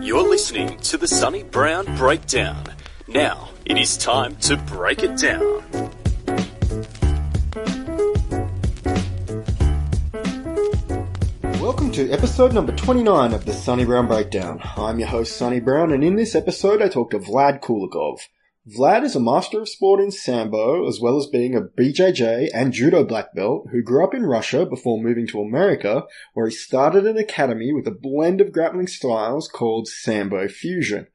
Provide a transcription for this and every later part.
You're listening to the Sonny Brown Breakdown. Now, it is time to break it down. Welcome to episode number 29 of the Sonny Brown Breakdown. I'm your host, Sonny Brown, and in this episode I talk to Vlad Koulikov. Vlad is a master of sport in Sambo, as well as being a BJJ and judo black belt who grew up in Russia before moving to America, where he started an academy with a blend of grappling styles called Sambo Fusion.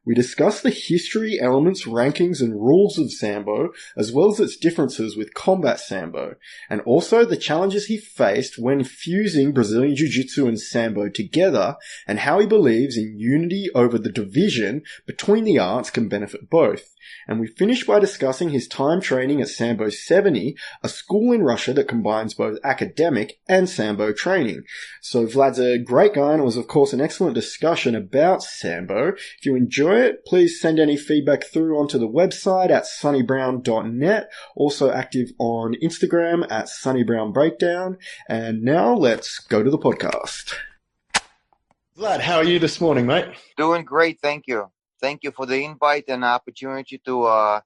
We discuss the history, elements, rankings, and rules of Sambo, as well as its differences with combat-Sambo, and also the challenges he faced when fusing Brazilian Jiu-Jitsu and Sambo together, and how he believes in unity over the division between the arts can benefit both. And we finish by discussing his time training at Sambo 70, a school in Russia that combines both academic and Sambo training. So Vlad's a great guy, and it was of course an excellent discussion about Sambo. If you enjoy it, please send any feedback through onto the website at sonnybrown.net, also active on Instagram at sonnybrownbreakdown. And now let's go to the podcast. Vlad, how are you this morning, mate? Doing great, thank you. Thank you for the invite and opportunity to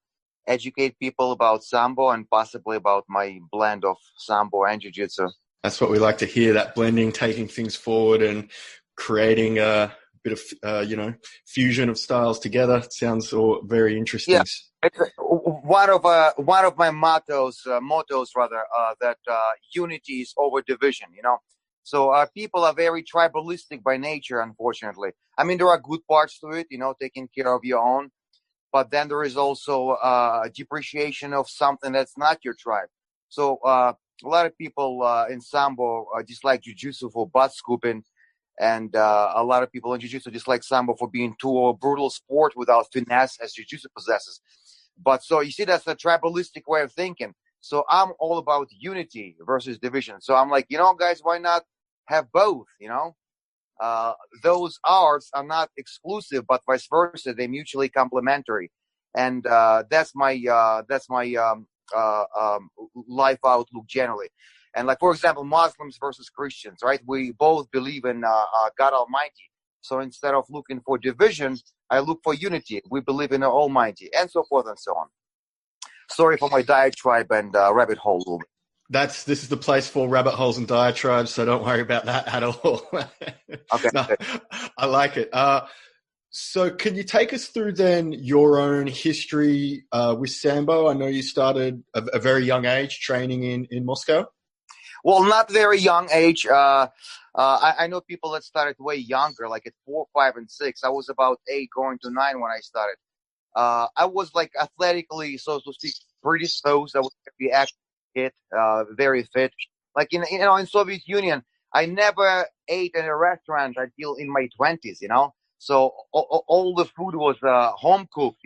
educate people about Sambo and possibly about my blend of Sambo and Jiu-Jitsu. That's what we like to hear, that blending, taking things forward and creating a bit of, fusion of styles together. It sounds all very interesting. Yeah, it's one of my mottos, that unity is over division, So people are very tribalistic by nature, unfortunately. I mean, there are good parts to it, taking care of your own. But then there is also depreciation of something that's not your tribe. So a lot of people in Sambo dislike Jiu-Jitsu for butt scooping. And a lot of people in Jiu-Jitsu dislike Sambo for being too brutal sport without finesse as Jiu-Jitsu possesses. But so you see, that's a tribalistic way of thinking. So I'm all about unity versus division. So I'm like, guys, why not have both, those arts are not exclusive, but vice versa. They're mutually complementary. And that's my life outlook generally. And like, for example, Muslims versus Christians, right? We both believe in God Almighty. So instead of looking for division, I look for unity. We believe in the Almighty, and so forth and so on. Sorry for my diatribe and rabbit hole a little bit. This is the place for rabbit holes and diatribes, so don't worry about that at all. Okay. No, I like it. So can you take us through then your own history with Sambo? I know you started at a very young age training in Moscow. Well, not very young age. I know people that started way younger, like at 4, 5, and 6. I was about 8 going to 9 when I started. I was like athletically, so to speak, predisposed. I was very active kid, very fit. Like in Soviet Union, I never ate in a restaurant until in my 20s. So all the food was home cooked.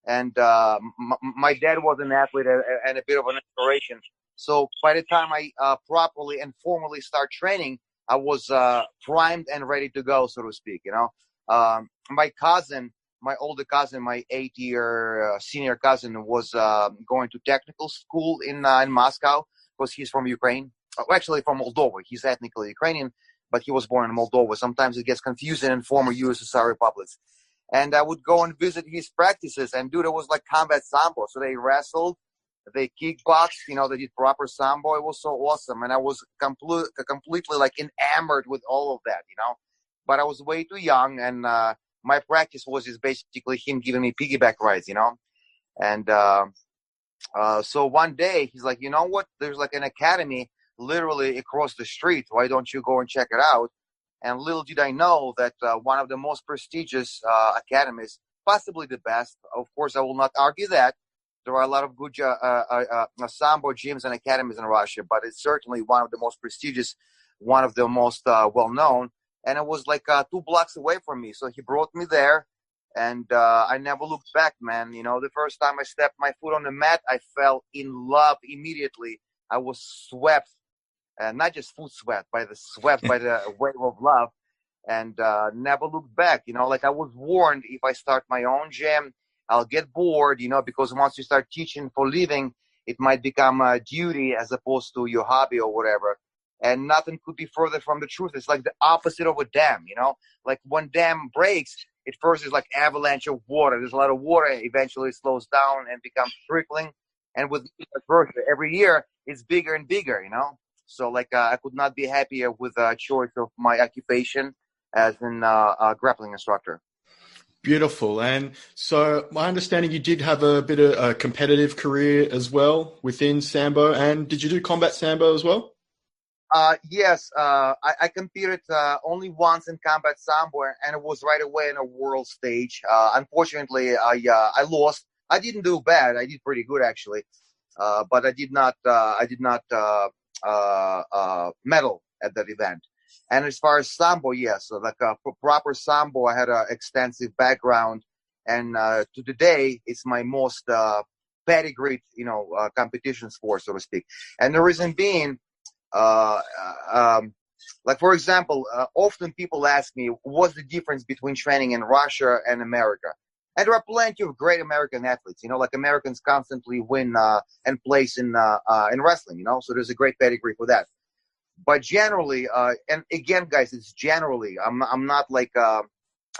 And my dad was an athlete and a bit of an inspiration. So by the time I properly and formally start training, I was primed and ready to go, so to speak. My older cousin, my 8-year senior cousin, was going to technical school in Moscow because he's from Ukraine. Actually, from Moldova. He's ethnically Ukrainian, but he was born in Moldova. Sometimes it gets confusing in former USSR republics. And I would go and visit his practices, and dude, it was like combat-Sambo. So they wrestled, they kickboxed, they did proper Sambo. It was so awesome. And I was completely like enamored with all of that, But I was way too young, and my practice was just basically him giving me piggyback rides, And so one day he's like, you know what? There's like an academy literally across the street. Why don't you go and check it out? And little did I know that one of the most prestigious academies, possibly the best. Of course, I will not argue that. There are a lot of good Sambo gyms and academies in Russia, but it's certainly one of the most prestigious, one of the most well-known. And it was like 2 blocks away from me. So he brought me there, and I never looked back, man. The first time I stepped my foot on the mat, I fell in love immediately. I was swept, not just foot swept, by the wave of love, and never looked back. Like I was warned, if I start my own gym, I'll get bored, because once you start teaching for living, it might become a duty as opposed to your hobby or whatever. And nothing could be further from the truth. It's like the opposite of a dam, you know? Like when dam breaks, at first it's like avalanche of water. There's a lot of water. Eventually it slows down and becomes trickling. And with every year, it's bigger and bigger, you know? So like I could not be happier with the choice of my occupation as a grappling instructor. Beautiful. And so my understanding, you did have a bit of a competitive career as well within Sambo. And did you do combat Sambo as well? Yes, I competed only once in combat-Sambo, and it was right away in a world stage. Unfortunately, I lost. I didn't do bad. I did pretty good actually, but I did not medal at that event. And as far as Sambo, yes, so like proper Sambo, I had an extensive background, and to today, it's my most pedigreed, competition sport, so to speak. And the reason being, like for example, often people ask me, what's the difference between training in Russia and America? And there are plenty of great American athletes, like Americans constantly win and place in wrestling, so there's a great pedigree for that. But generally, and again, guys, it's generally, I'm not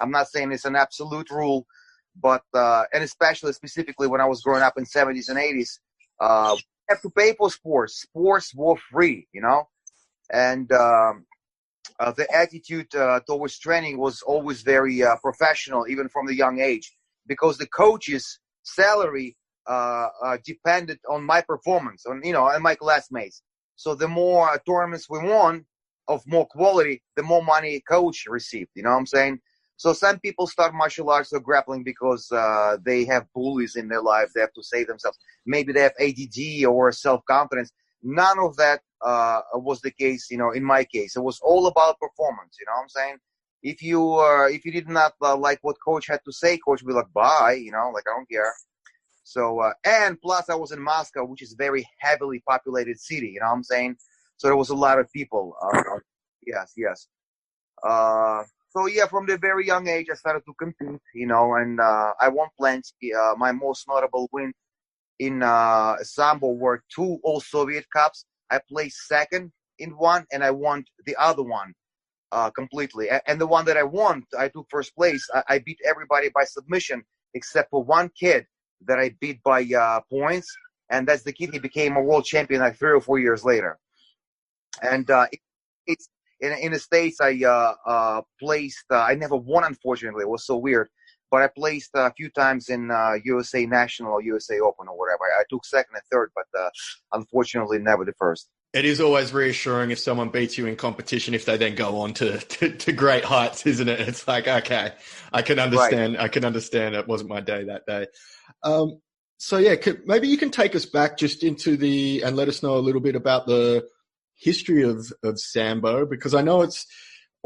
I'm not saying it's an absolute rule, but and especially specifically when I was growing up in 70s and 80s, have to pay for sports. Sports were free, and the attitude towards training was always very professional, even from the young age, because the coach's salary depended on my performance, and my classmates. So the more tournaments we won of more quality, the more money coach received. You know what I'm saying? So some people start martial arts or grappling because they have bullies in their lives. They have to save themselves. Maybe they have ADD or self-confidence. None of that was the case, in my case. It was all about performance, you know what I'm saying? If you did not like what coach had to say, coach would be like, bye, I don't care. So, and plus I was in Moscow, which is a very heavily populated city, you know what I'm saying? So there was a lot of people. Yes. So yeah, from the very young age, I started to compete, and I won plenty. My most notable win in Sambo were 2 All-Soviet Cups. I placed second in one, and I won the other one completely. And the one that I won, I took first place. I beat everybody by submission, except for one kid that I beat by points, and that's the kid. He became a world champion like 3 or 4 years later. And it's in the States. I placed. I never won, unfortunately. It was so weird. But I placed a few times in USA National or USA Open or whatever. I took second and third, but unfortunately never the first. It is always reassuring if someone beats you in competition if they then go on to great heights, isn't it? It's like, okay, I can understand. Right. I can understand it wasn't my day that day. So yeah, maybe you can take us back just into and let us know a little bit about the history of Sambo, because I know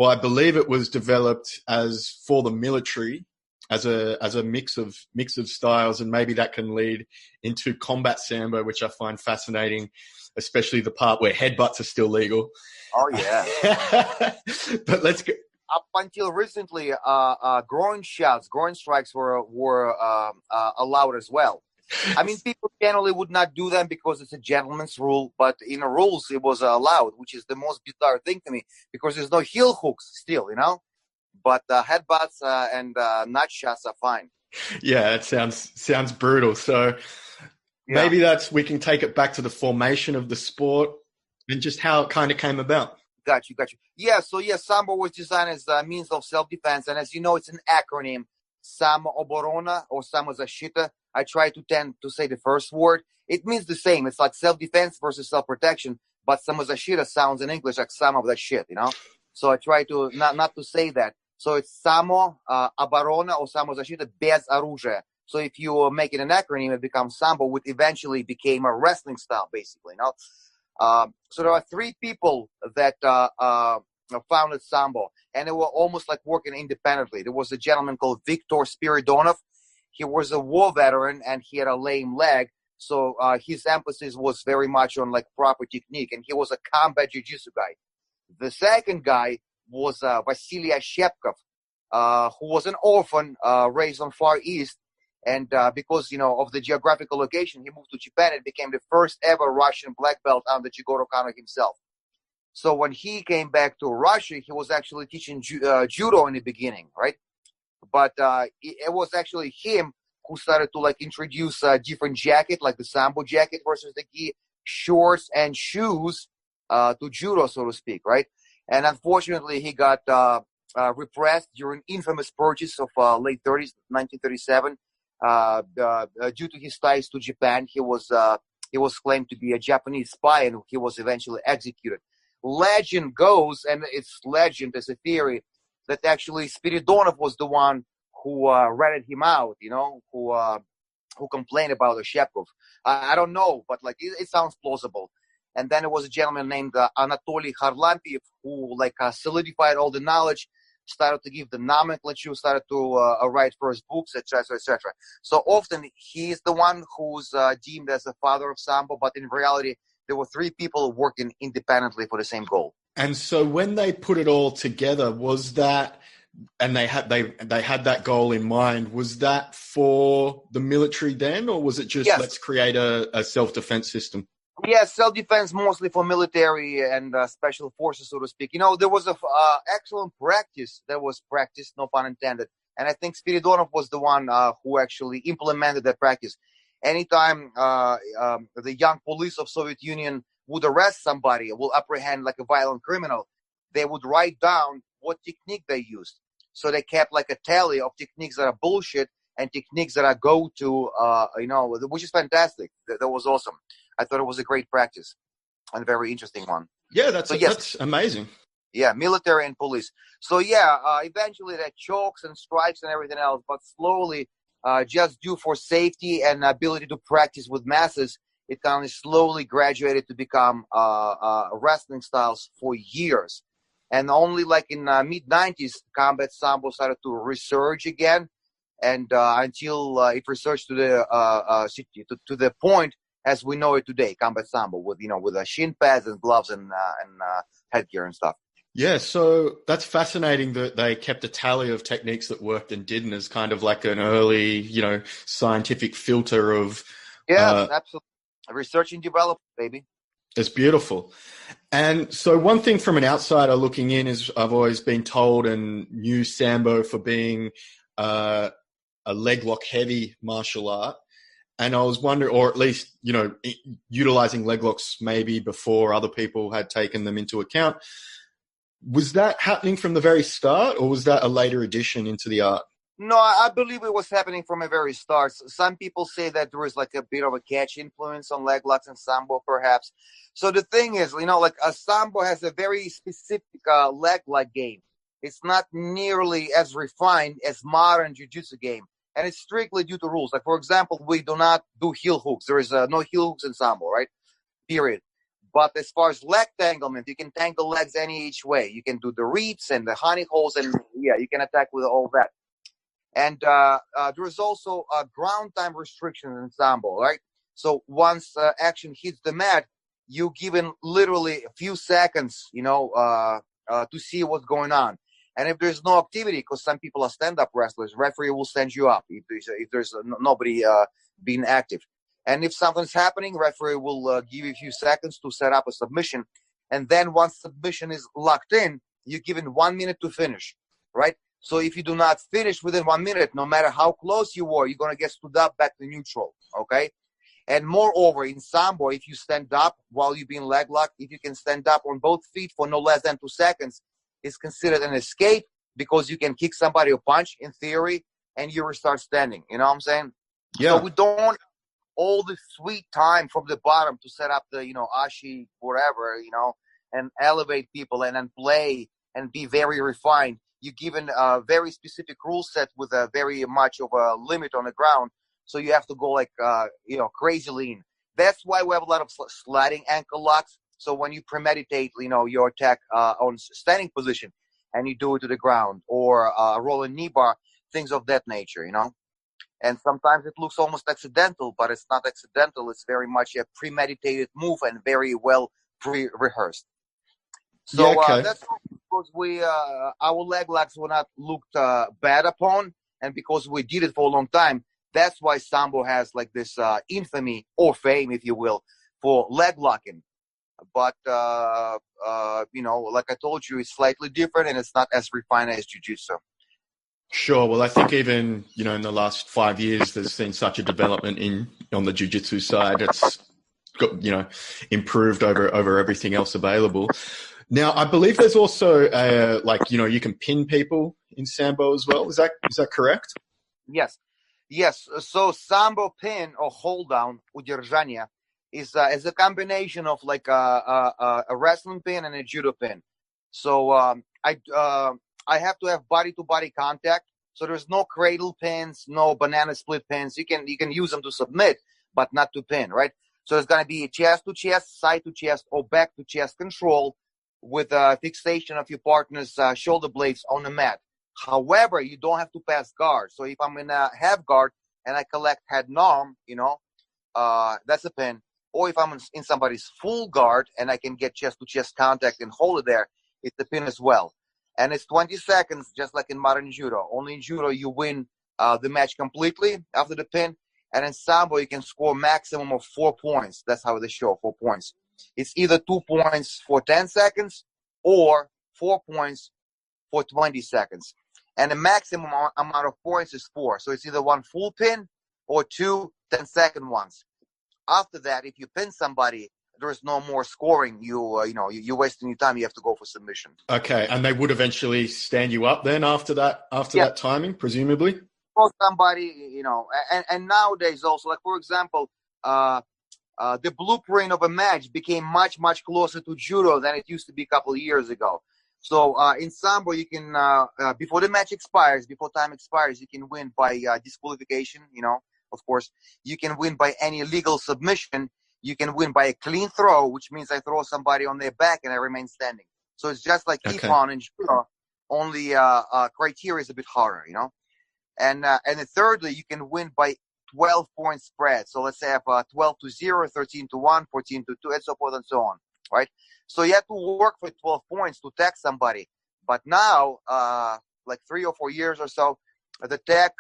I believe it was developed as for the military, as a mix of styles, and maybe that can lead into combat Sambo, which I find fascinating, especially the part where headbutts are still legal. Oh yeah. But let's go. Up until recently, groin strikes were allowed as well. I mean, people generally would not do them because it's a gentleman's rule, but in the rules it was allowed, which is the most bizarre thing to me, because there's no heel hooks still, But headbutts and nut shots are fine. Yeah, it sounds brutal. So maybe we can take it back to the formation of the sport and just how it kind of came about. Got you. Yeah, so Sambo was designed as a means of self-defense, and as you know, it's an acronym, Samooborona or Samozащита. I try to tend to say the first word. It means the same. It's like self-defense versus self-protection, but Samozащита sounds in English like some of that shit, So I try to not to say that. So it's Samooborona or Samozащита без оружия. So if you make it an acronym, it becomes Sambo, which eventually became a wrestling style, basically, So there are 3 people that founded Sambo, and they were almost like working independently. There was a gentleman called Viktor Spiridonov. He was a war veteran, and he had a lame leg, so his emphasis was very much on like proper technique, and he was a combat Jiu-Jitsu guy. The second guy was Vasily Shepkov, who was an orphan raised on Far East. And because, of the geographical location, he moved to Japan and became the first ever Russian black belt under Jigoro Kano himself. So when he came back to Russia, he was actually teaching judo in the beginning, right? But it was actually him who started to like introduce different jacket, like the Sambo jacket versus the gi, shorts and shoes to judo, so to speak, right? And unfortunately, he got repressed during infamous purges of late 30s, 1937, due to his ties to Japan. He was claimed to be a Japanese spy, and he was eventually executed. Legend goes, and it's legend as a theory, that actually Spiridonov was the one who ratted him out, who complained about Shepkov. I don't know, but like it sounds plausible. And then it was a gentleman named Anatoly Kharlampiev who solidified all the knowledge, started to give the nomenclature, started to write first books, etc., etc. So often he is the one who's deemed as the father of Sambo, but in reality, there were three people working independently for the same goal. And so when they put it all together, was that, and they had that goal in mind, was that for the military then, or was it just let's create a self-defense system? Yeah, self-defense mostly for military and special forces, so to speak. There was a excellent practice that was practiced, no pun intended. And I think Spiridonov was the one who actually implemented that practice. Anytime the young police of Soviet Union would arrest somebody, will apprehend like a violent criminal, they would write down what technique they used. So they kept like a tally of techniques that are bullshit and techniques that are go-to, which is fantastic. That was awesome. I thought it was a great practice and a very interesting one. Yeah, that's amazing. Yeah, military and police. So yeah, eventually that chokes and strikes and everything else, but slowly, just due for safety and ability to practice with masses, it kind of slowly graduated to become wrestling styles for years. And only like in mid-90s, combat Sambo started to resurge again, and until it resurged to the point as we know it today, combat Sambo with shin pads and gloves and headgear and stuff. Yeah, so that's fascinating that they kept a tally of techniques that worked and didn't as kind of like an early, scientific filter of... Yeah, absolutely. Research and develop, baby. It's beautiful. And so one thing from an outsider looking in is I've always been told and knew Sambo for being a leg lock heavy martial art. And I was wondering, or at least, utilizing leg locks maybe before other people had taken them into account. Was that happening from the very start, or was that a later addition into the art? No, I believe it was happening from the very start. Some people say that there was like a bit of a catch influence on leg locks and Sambo, perhaps. So the thing is, a Sambo has a very specific leg lock game. It's not nearly as refined as modern Jiu-Jitsu game. And it's strictly due to rules. Like, for example, we do not do heel hooks. There is no heel hooks in Sambo, right? Period. But as far as leg tanglement, you can tangle legs any each way. You can do the reaps and the honey holes, and you can attack with all that. And there is also a ground time restriction in Sambo, right? So once action hits the mat, you're given literally a few seconds, to see what's going on. And if there's no activity, because some people are stand-up wrestlers, referee will send you up if there's nobody being active. And if something's happening, referee will give you a few seconds to set up a submission. And then once submission is locked in, you're given 1 minute to finish, right? So if you do not finish within 1 minute, no matter how close you were, you're going to get stood up back to neutral, okay? And moreover, in Sambo, if you stand up while you're being leg locked, if you can stand up on both feet for no less than 2 seconds, it's considered an escape because you can kick somebody a punch in theory and you restart standing. You know what I'm saying? Yeah. So we don't all the sweet time from the bottom to set up the, ashi, whatever, and elevate people and then play and be very refined. You're given a very specific rule set with a very much of a limit on the ground. So you have to go crazy lean. That's why we have a lot of sliding ankle locks. So when you premeditate, your attack on standing position and you do it to the ground or rolling knee bar, things of that nature, And sometimes it looks almost accidental, but it's not accidental. It's very much a premeditated move and very well pre-rehearsed. So that's because our leg locks were not looked bad upon, and because we did it for a long time, that's why Sambo has like this infamy or fame, if you will, for leg locking. but like I told you, it's slightly different and it's not as refined as Jiu-Jitsu. Sure. Well, I think even, in the last 5 years, there's been such a development on the Jiu-Jitsu side. It's got, improved over everything else available. Now, I believe there's also, you can pin people in Sambo as well. Is that correct? Yes. So Sambo pin or hold down, удержание, is a combination of like a wrestling pin and a judo pin. So I have to have body-to-body contact. So there's no cradle pins, no banana split pins. You can use them to submit, but not to pin, right? So it's going to be chest-to-chest, side-to-chest, or back-to-chest control with fixation of your partner's shoulder blades on the mat. However, you don't have to pass guard. So if I'm in a half guard and I collect head and arm, that's a pin. Or if I'm in somebody's full guard and I can get chest-to-chest contact and hold it there, it's a pin as well. And it's 20 seconds, just like in modern judo. Only in judo, you win the match completely after the pin. And in Sambo, you can score maximum of 4 points. That's how they show, 4 points. It's either 2 points for 10 seconds or 4 points for 20 seconds. And the maximum amount of points is 4. So it's either 1 full pin or 2 10-second ones. After that, if you pin somebody, there is no more scoring. You're wasting your time. You have to go for submission. Okay, and they would eventually stand you up then after that timing, presumably? Or somebody, and nowadays also, like for example, the blueprint of a match became much, much closer to judo than it used to be a couple of years ago. So in Sambo, you can, before the match expires, before time expires, you can win by disqualification, of course. You can win by any legal submission. You can win by a clean throw, which means I throw somebody on their back and I remain standing. So it's just like Ippon and judo, only criteria is a bit harder, And then thirdly, you can win by 12-point spread. So let's say I have 12-0, 13-1, 14-2, and so forth and so on, right? So you have to work for 12 points to tag somebody. But now, like 3 or 4 years or so, the tag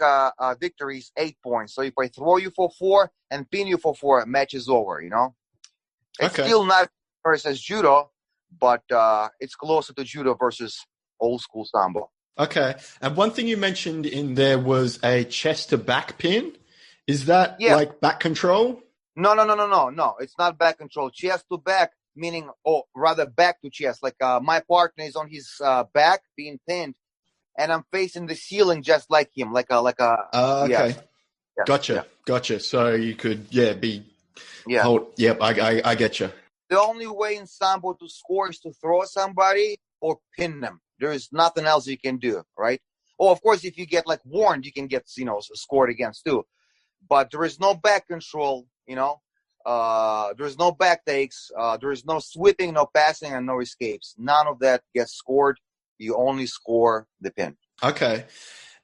victory is 8 points. So if I throw you for 4 and pin you for 4, match is over, It's still not versus judo, but it's closer to judo versus old school Sambo. Okay. And one thing you mentioned in there was a chest to back pin. Is that like back control? No. It's not back control. Chest to back, meaning, rather back to chest. Like my partner is on his back being pinned, and I'm facing the ceiling just like him, like a. Okay. Yeah. Gotcha. So you could, be. Yeah. I get you. The only way in Sambo to score is to throw somebody or pin them. There is nothing else you can do, right? Oh, of course, if you get like warned, you can get, scored against too. But there is no back control, there is no back takes, there is no sweeping, no passing, and no escapes. None of that gets scored. You only score the pin. Okay.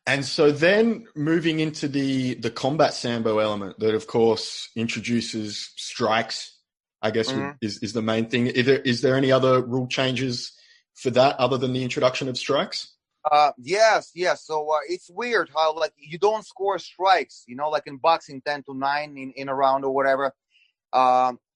And so then moving into the combat Sambo element that, of course, introduces strikes, I guess is the main thing. Is there any other rule changes for that other than the introduction of strikes? Yes. So it's weird how like you don't score strikes, like in boxing 10-9 in a round or whatever.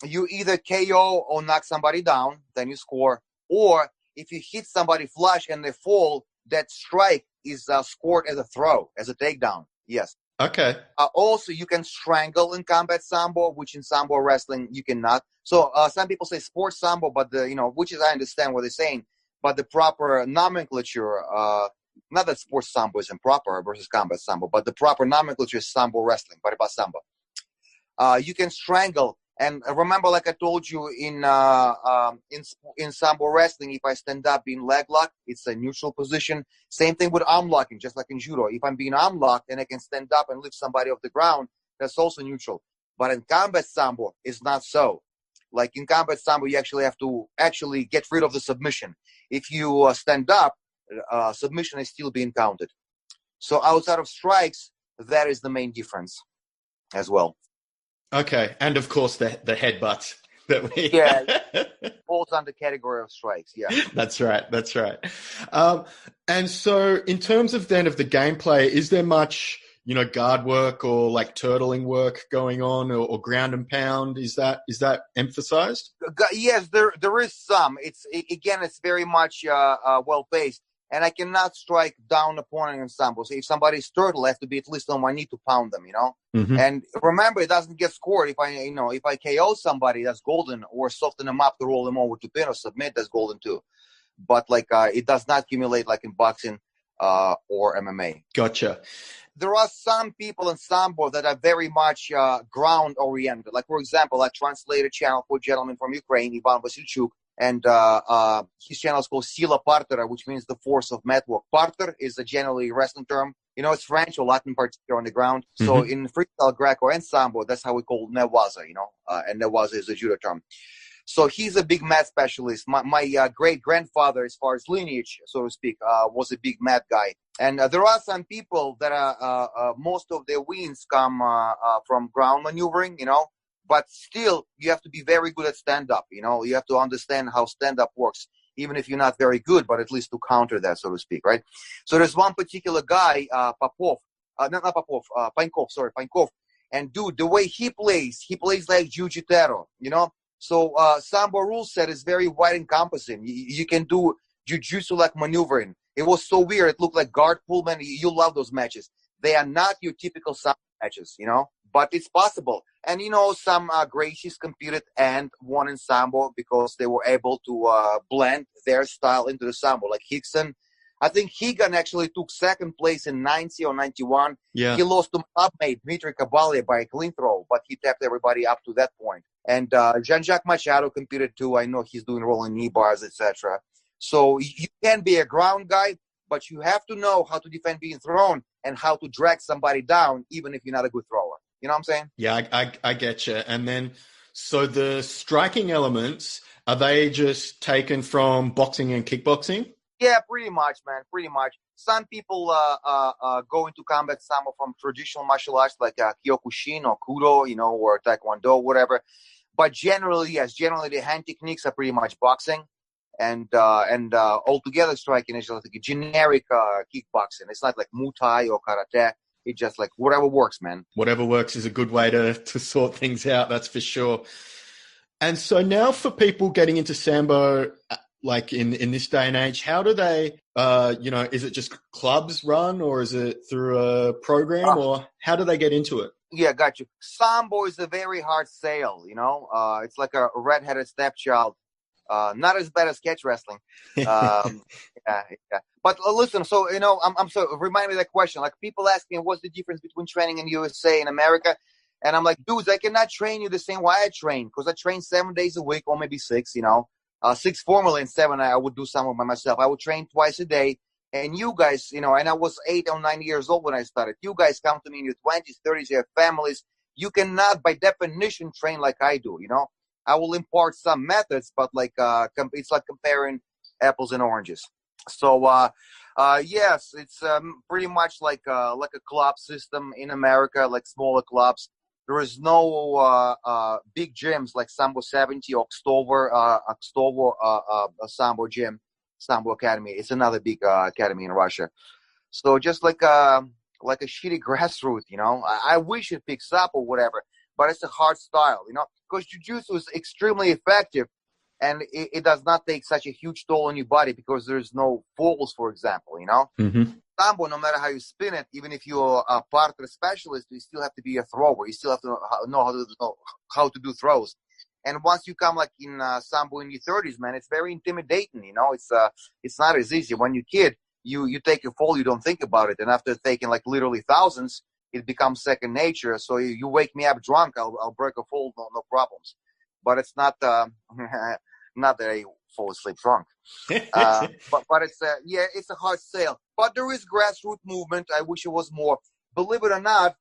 You either KO or knock somebody down, then you score. Or if you hit somebody flush and they fall, that strike is scored as a throw, as a takedown. Yes. Okay. Also, you can strangle in combat Sambo, which in Sambo wrestling you cannot. So some people say sports Sambo, but which is I understand what they're saying. But the proper nomenclature, not that sports Sambo is improper versus combat Sambo, but the proper nomenclature is Sambo wrestling, борьба Sambo. You can strangle. And remember, like I told you, in Sambo wrestling, if I stand up being leg locked, it's a neutral position. Same thing with arm locking, just like in judo. If I'm being arm locked and I can stand up and lift somebody off the ground, that's also neutral. But in combat Sambo, it's not so. Like in combat Sambo, you actually have to get rid of the submission. If you stand up, submission is still being counted. So outside of strikes, that is the main difference as well. Okay, and of course the headbutts that we falls under category of strikes. Yeah, that's right. And so in terms of then of the gameplay, is there much guard work or like turtling work going on, or ground and pound? Is that emphasized? Yes, there is some. It's very much well paced, and I cannot strike down opponent in Sambo. So if somebody's turtle, I have to be at least on my knee to pound them. Mm-hmm. And remember, it doesn't get scored if I KO somebody, that's golden, or soften them up to roll them over to pin or submit, that's golden too. But it does not accumulate like in boxing or MMA. Gotcha. There are some people in Sambo that are very much ground oriented. Like, for example, I translated a channel for a gentleman from Ukraine, Ivan Vasilchuk, and his channel is called Sila Partera, which means the force of mat work. Parter is a generally wrestling term. It's French or Latin particular on the ground. Mm-hmm. So in freestyle, Greco, and Sambo, that's how we call newaza, and newaza is a judo term. So he's a big mat specialist. My great-grandfather, as far as lineage, so to speak, was a big mat guy. And there are some people that are most of their wins come from ground maneuvering, but still you have to be very good at stand-up. You have to understand how stand-up works, even if you're not very good, but at least to counter that, so to speak, right? So there's one particular guy, Pankov. And dude, the way he plays like Jiu-Jitsu, So Sambo rule set is very wide encompassing. You can do Jiu-Jitsu-like maneuvering. It was so weird. It looked like guard pull, man. You love those matches. They are not your typical Sambo matches, but it's possible. And, some Gracies competed and won in Sambo because they were able to blend their style into the Sambo. Like Hickson. I think Higan actually took second place in 90 or 91. Yeah. He lost to clubmate Dmitry Kabalia by a clean throw, but he tapped everybody up to that point. And Jean-Jacques Machado competed too. I know he's doing rolling knee bars, etc. So you can be a ground guy, but you have to know how to defend being thrown and how to drag somebody down, even if you're not a good thrower. You know what I'm saying? Yeah, I get you. And then, so the striking elements, are they just taken from boxing and kickboxing? Yeah, pretty much, man. Pretty much. Some people go into combat-Sambo from traditional martial arts like Kyokushin or Kudo, or Taekwondo, whatever. But generally, yes, the hand techniques are pretty much boxing, and altogether striking is just like a generic kickboxing. It's not like Muay Thai or Karate. It's just like whatever works, man. Whatever works is a good way to sort things out, that's for sure. And so now for people getting into Sambo, like in this day and age, how do they, is it just clubs run, or is it through a program, or how do they get into it? Yeah, got you. Sambo is a very hard sale, It's like a red-headed stepchild. Not as bad as catch wrestling. Yeah. But listen, so, I'm so, remind me of that question. Like, people ask me, what's the difference between training in USA and America? And I'm like, dudes, I cannot train you the same way I train, because I train 7 days a week, or maybe 6, 6 formally, and 7 I would do some by myself. I would train twice a day. And you guys, and I was 8 or 9 years old when I started. You guys come to me in your 20s, 30s, you have families. You cannot, by definition, train like I do, I will impart some methods, but it's like comparing apples and oranges. So, yes, it's pretty much like a club system in America, like smaller clubs. There is no big gyms like Sambo 70 or Kształt Sambo gym, Sambo Academy. It's another big academy in Russia. So just like a shitty grassroots, I wish it picks up or whatever, but it's a hard style, because Jiu-Jitsu is extremely effective, and it does not take such a huge toll on your body because there's no falls, for example, Mm-hmm. Sambo, no matter how you spin it, even if you're a partner specialist, you still have to be a thrower. You still have to know how to do throws. And once you come like in Sambo in your 30s, man, it's very intimidating. It's not as easy. When you're a kid, you take a fall, you don't think about it, and after taking like literally thousands, it becomes second nature. So you wake me up drunk, I'll break a fall, no problems. But it's not not that I fall asleep drunk. But it's it's a hard sale. But there is grassroots movement. I wish it was more. Believe it or not,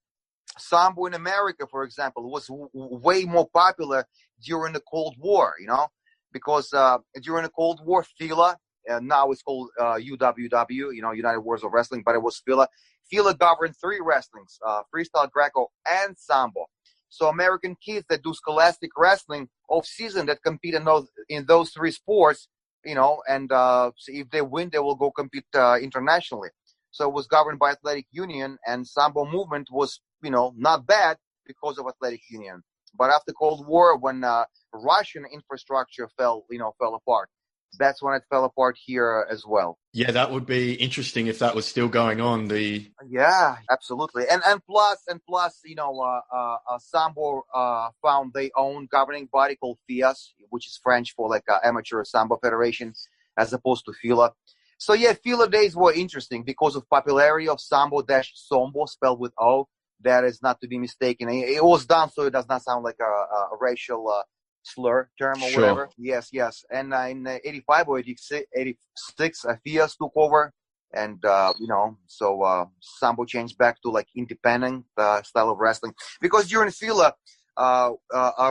Sambo in America, for example, was way more popular during the Cold War, because during the Cold War, FILA, now it's called UWW, United Wars of Wrestling, but it was FILA. FILA governed 3 wrestlings, freestyle, Greco, and Sambo. So American kids that do scholastic wrestling off-season that compete in those 3 sports, and so if they win, they will go compete internationally. So it was governed by athletic union, and Sambo movement was, not bad because of athletic union. But after Cold War, when Russian infrastructure fell apart, that's when it fell apart here as well. Yeah, that would be interesting if that was still going on. Yeah, absolutely. And plus, Sambo found their own governing body called FIAS, which is French for like amateur Sambo federation, as opposed to FILA. So yeah, FILA days were interesting because of popularity of Sambo-Sambo, spelled with O. That is not to be mistaken. It was done so it does not sound like a racial slur term or whatever. Yes. And in 85 or 86, FIAS took over. And, so Sambo changed back to like independent style of wrestling. Because during FILA,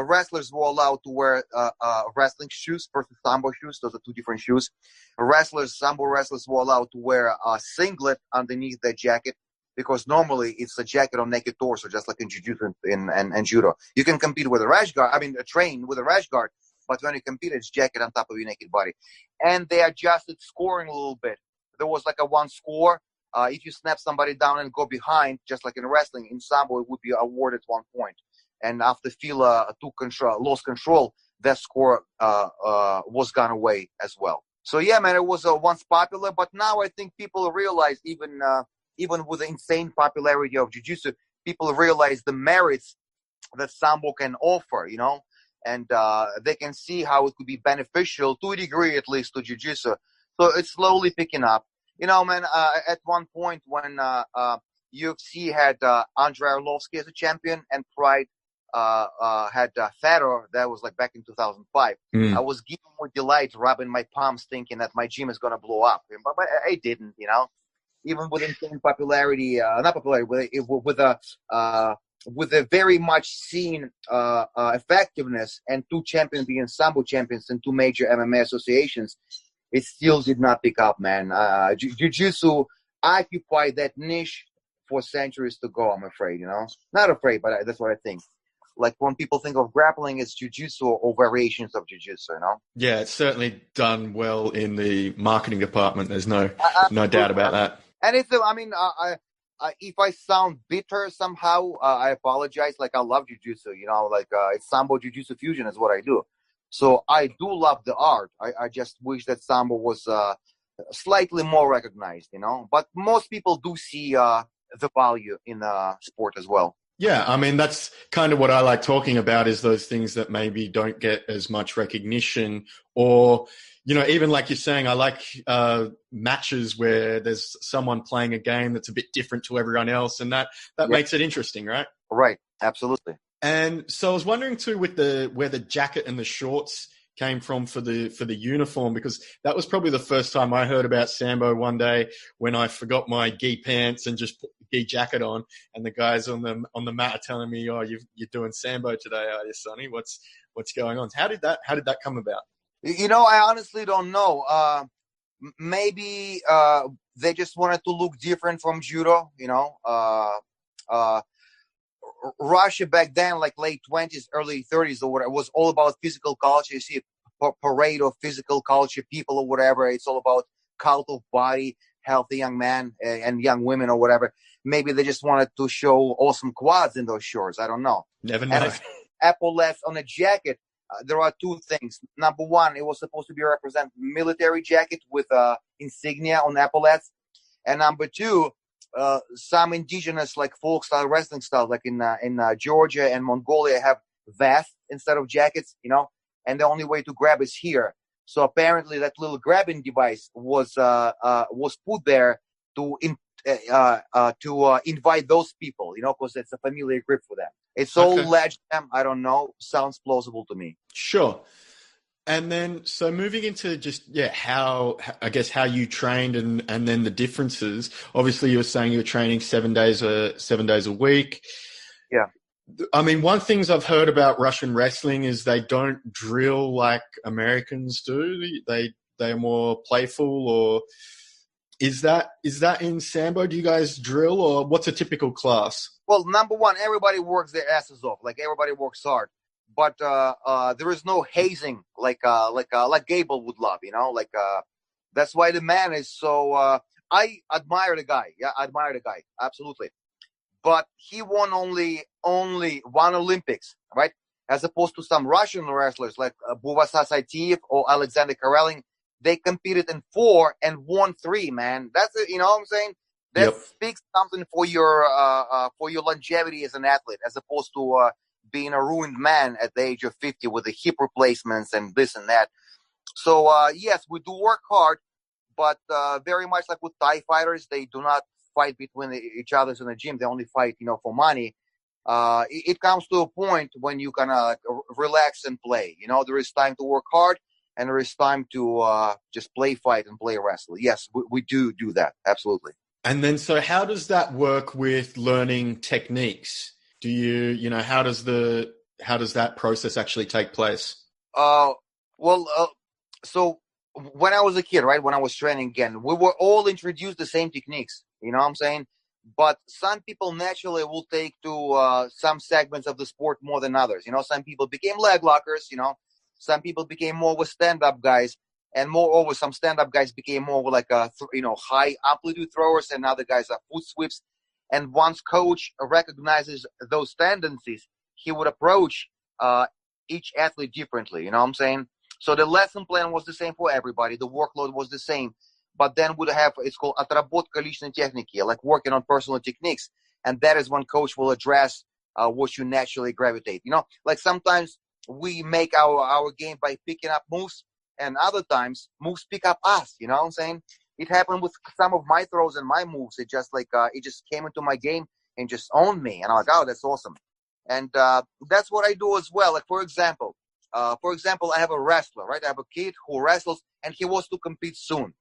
wrestlers were allowed to wear wrestling shoes versus Sambo shoes. Those are two different shoes. Sambo wrestlers were allowed to wear a singlet underneath their jacket, because normally it's a jacket on naked torso, just like in Jiu-Jitsu and Judo. You can compete with a rash guard, train with a rash guard, but when you compete, it's jacket on top of your naked body. And they adjusted scoring a little bit. There was like a one score. If you snap somebody down and go behind, just like in wrestling, in Sambo, it would be awarded 1 point. And after FILA lost control, that score was gone away as well. So yeah, man, it was once popular, but now I think people realize, even with the insane popularity of Jiu-Jitsu, people realize the merits that Sambo can offer, and they can see how it could be beneficial to a degree, at least, to Jiu-Jitsu. So it's slowly picking up. Man, at one point when UFC had Andrei Arlovsky as a champion and Pride had Fedor, that was like back in 2005. I was given with delight, rubbing my palms, thinking that my gym is going to blow up. But it didn't, Even with insane popularity, with a very much seen effectiveness, and two champions being Sambo champions and two major MMA associations, it still did not pick up, man. Jiu-Jitsu occupied that niche for centuries to go, I'm afraid, Not afraid, but that's what I think. Like when people think of grappling, it's Jiu-Jitsu or variations of Jiu-Jitsu, Yeah, it's certainly done well in the marketing department. There's no doubt about that. And it's, if I sound bitter somehow, I apologize. Like, I love Jiu-Jitsu, it's Sambo Jiu-Jitsu fusion is what I do. So I do love the art. I just wish that Sambo was slightly more recognized, But most people do see the value in the sport as well. Yeah, that's kind of what I like talking about, is those things that maybe don't get as much recognition, or, even like you're saying, I like matches where there's someone playing a game that's a bit different to everyone else, and that makes it interesting, right? Right, absolutely. And so I was wondering too, where the jacket and the shorts came from for the uniform, because that was probably the first time I heard about Sambo one day, when I forgot my gi pants and just put the gi jacket on, and the guys on the mat are telling me, "Oh, you're doing Sambo today, are you, Sonny? What's going on?" How did that come about? I honestly don't know. Maybe they just wanted to look different from judo. Russia back then, like late 20s, early 30s or whatever, was all about physical culture. You see a parade of physical culture people or whatever. It's all about cult of body, healthy young men and young women or whatever. Maybe they just wanted to show awesome quads in those shorts. I don't know. Never know. And epaulets on a jacket. There are two things. Number one, it was supposed to be represent military jacket with insignia on epaulets. And number two, some indigenous like folk style wrestling styles, like in Georgia and Mongolia, have vests instead of jackets, and the only way to grab is here. So apparently that little grabbing device was put there to invite those people, because it's a familiar grip for them. It's all legend. I don't know. Sounds plausible to me. Sure. And then, so moving into just, how you trained and then the differences. Obviously, you were saying you were training 7 days a week. Yeah. One things I've heard about Russian wrestling is they don't drill like Americans do. They're more playful, or is that in Sambo? Do you guys drill, or what's a typical class? Well, number one, everybody works their asses off. Like, everybody works hard. But there is no hazing like Gable would love, that's why the man is so I admire the guy. Yeah, I admire the guy. Absolutely. But he won only one Olympics, right? As opposed to some Russian wrestlers like ģʀᴏᴏᴡᴜ or Alexander Karelin. They competed in 4 and won 3, man. That's it, you know what I'm saying? That Yep. speaks something for your longevity as an athlete, as opposed to being a ruined man at the age of 50 with the hip replacements and this and that. So yes, we do work hard, but very much like with Thai fighters, they do not fight between each other in the gym. They only fight, for money. It comes to a point when you kind of relax and play. There is time to work hard, and there is time to just play, fight, and play wrestle. Yes, we do that. Absolutely. And then, so how does that work with learning techniques? Do you, how does that process actually take place? So when I was a kid, right, when I was training again, we were all introduced the same techniques. You know what I'm saying? But some people naturally will take to some segments of the sport more than others. Some people became leg lockers. Some people became more with stand-up guys. And moreover, some stand-up guys became more like high amplitude throwers, and other guys are foot sweeps. And once coach recognizes those tendencies, he would approach each athlete differently. You know what I'm saying? So the lesson plan was the same for everybody. The workload was the same. But then would have, it's called отработка личной техники, like working on personal techniques. And that is when coach will address what you naturally gravitate. Like sometimes we make our game by picking up moves, and other times moves pick up us. You know what I'm saying? It happened with some of my throws and my moves. It just it just came into my game and just owned me. And I'm like, oh, that's awesome. And that's what I do as well. Like, for example, I have a wrestler, right? I have a kid who wrestles, and he wants to compete soon.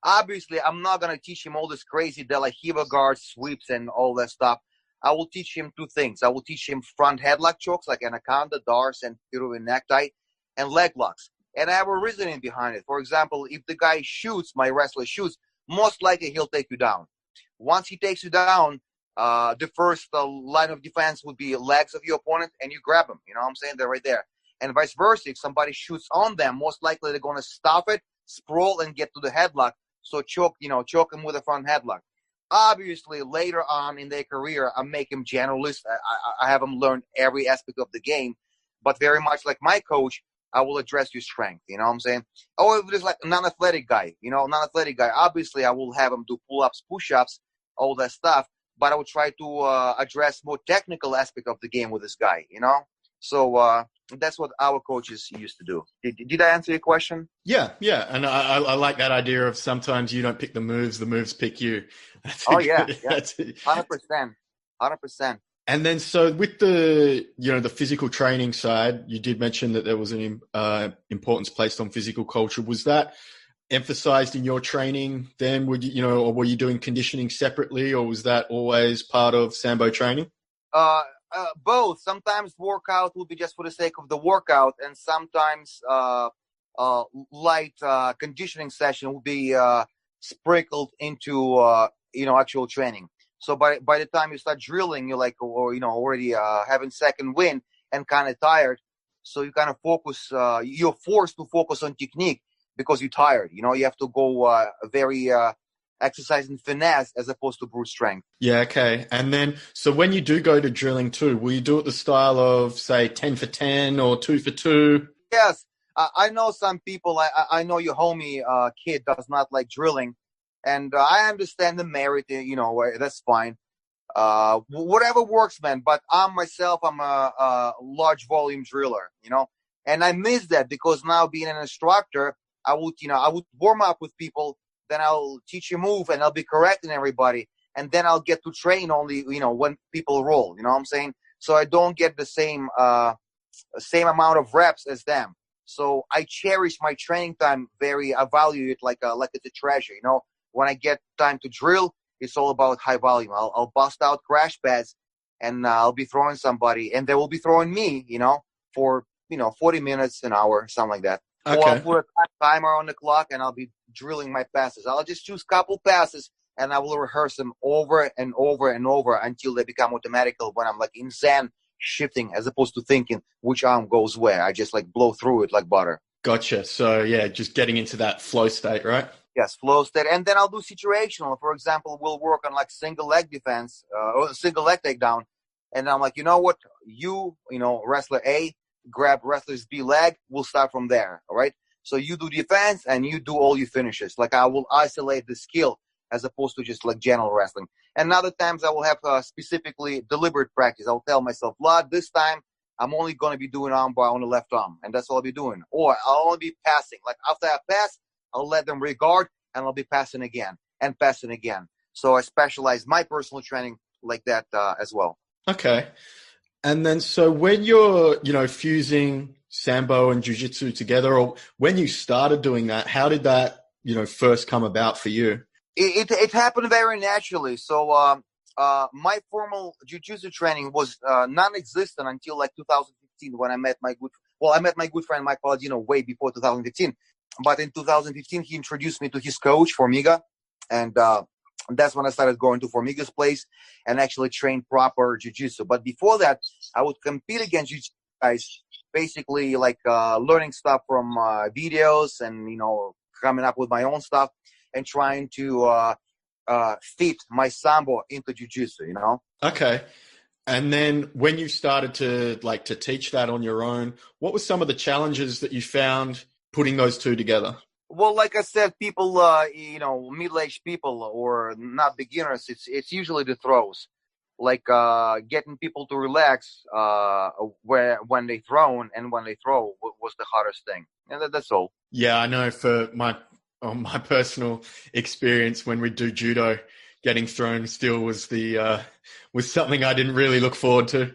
Obviously, I'm not going to teach him all this crazy De La Riva guards, sweeps, and all that stuff. I will teach him 2 things. I will teach him front headlock chokes like anaconda, Dars, and Peruvian necktie, and leg locks. And I have a reasoning behind it. For example, if the guy shoots, my wrestler shoots, most likely he'll take you down. Once he takes you down, the first line of defense would be legs of your opponent, and you grab them. You know what I'm saying? They're right there. And vice versa, if somebody shoots on them, most likely they're going to stop it, sprawl, and get to the headlock. So choke them with a front headlock. Obviously, later on in their career, I make them generalists. I have them learn every aspect of the game. But very much like my coach, I will address your strength. You know what I'm saying? Or if it's like a non-athletic guy, obviously I will have him do pull-ups, push-ups, all that stuff. But I will try to address more technical aspect of the game with this guy, So that's what our coaches used to do. Did I answer your question? Yeah. And I like that idea of sometimes you don't pick the moves pick you. Yeah. 100%. And then, so with the, the physical training side, you did mention that there was an importance placed on physical culture. Was that emphasized in your training then? Or were you doing conditioning separately, or was that always part of Sambo training? Both. Sometimes workout will be just for the sake of the workout, and sometimes light conditioning session will be sprinkled into actual training. So by the time you start drilling, you're already having second wind and kind of tired. So you kind of focus. You're forced to focus on technique because you're tired. You have to go very exercising finesse as opposed to brute strength. Yeah, okay. And then, so when you do go to drilling too, will you do it the style of, say, 10 for 10 or 2 for 2? Yes. I know some people, I know your homie kid does not like drilling, and I understand the merit, that's fine. Whatever works, man. But I'm a large volume driller, and I miss that because now being an instructor, I would warm up with people. Then I'll teach a move and I'll be correcting everybody. And then I'll get to train only, when people roll, you know what I'm saying? So I don't get the same amount of reps as them. So I cherish my training time I value it like it's a treasure, When I get time to drill, it's all about high volume. I'll bust out crash pads and I'll be throwing somebody and they will be throwing me, for, 40 minutes, an hour, something like that. Okay. Or I'll put a timer on the clock and I'll be drilling my passes. I'll just choose a couple passes and I will rehearse them over and over and over until they become automatical when I'm like in zen shifting as opposed to thinking which arm goes where. I just blow through it like butter. Gotcha. So yeah, just getting into that flow state, right? Yes, flow state. And then I'll do situational. For example, we'll work on like single leg defense or single leg takedown. And I'm like, you know what? Wrestler A, grab wrestler's B leg. We'll start from there. All right. So you do defense and you do all your finishes. Like I will isolate the skill as opposed to just like general wrestling. And other times I will have specifically deliberate practice. I'll tell myself, Vlad, this time I'm only going to be doing armbar on the left arm. And that's all I'll be doing. Or I'll only be passing. Like after I pass, I'll let them regard and I'll be passing again and passing again. So I specialize my personal training like that as well. Okay. And then so when you're, fusing Sambo and Jiu-Jitsu together, or when you started doing that, how did that, first come about for you? It happened very naturally. So my formal Jiu-Jitsu training was non-existent until like 2015 when I met my good friend Mike Palladino way before 2015. But in 2015, he introduced me to his coach, Formiga. And that's when I started going to Formiga's place and actually train proper jiu-jitsu. But before that, I would compete against jiu-jitsu guys, basically like learning stuff from videos and, coming up with my own stuff and trying to fit my Sambo into jiu-jitsu, Okay. And then when you started to teach that on your own, what were some of the challenges that you found putting those two together? Well, like I said, people, middle-aged people or not beginners, it's usually the throws. Like getting people to relax when they throw and when they throw was the hardest thing. And that's all. Yeah, I know for my personal experience when we do judo, getting thrown still was was something I didn't really look forward to.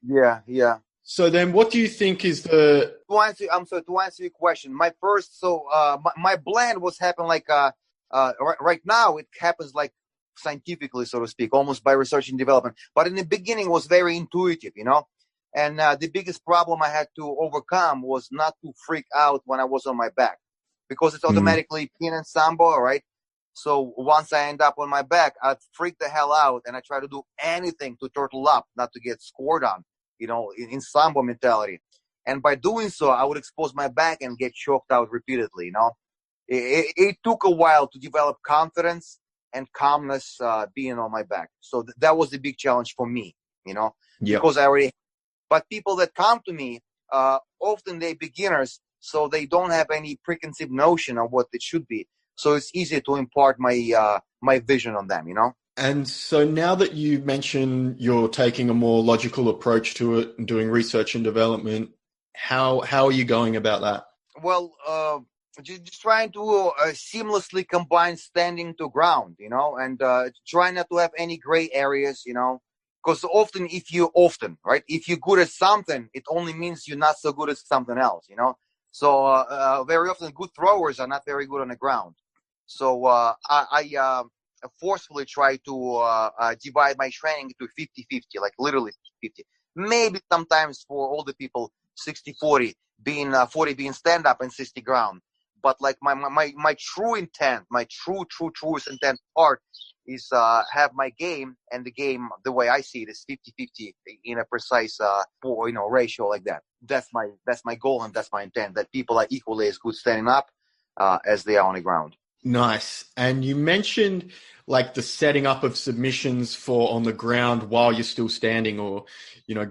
Yeah. So then what do you think is to answer your question, my blend was happening like right now it happens like scientifically, so to speak, almost by research and development. But in the beginning was very intuitive, and the biggest problem I had to overcome was not to freak out when I was on my back, because it's automatically pin and Sambo, right? So once I end up on my back, I'd freak the hell out and I try to do anything to turtle up, not to get scored on, in Sambo mentality. And by doing so, I would expose my back and get choked out repeatedly, It took a while to develop confidence and calmness being on my back. So that was the big challenge for me, Yep. because but people that come to me, often they're beginners, so they don't have any preconceived notion of what it should be. So it's easy to impart my vision on them, And so now that you mention you're taking a more logical approach to it and doing research and development, how are you going about that? Well, just trying to seamlessly combine standing to ground, and trying not to have any gray areas, because if you're good at something, it only means you're not so good at something else, So very often good throwers are not very good on the ground. So I forcefully try to divide my training into 50-50, like literally 50. Maybe sometimes for older people, 60-40, being 40 being stand-up and 60 ground. But like my true intent, my truest intent part is have my game, and the game, the way I see it, is 50-50 in a precise ratio like that. That's my goal and that's my intent, that people are equally as good standing up as they are on the ground. Nice. And you mentioned like the setting up of submissions for on the ground while you're still standing, or,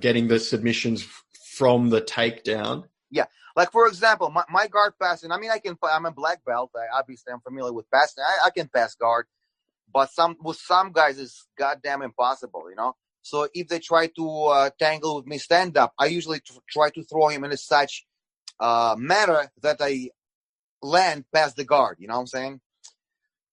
getting the submissions from the takedown. Yeah. Like, for example, my guard passing, I'm a black belt. Obviously, I'm familiar with passing. I can pass guard, but with some guys, it's goddamn impossible, So if they try to tangle with me stand up, I usually try to throw him in such manner that I land past the guard, you know what I'm saying?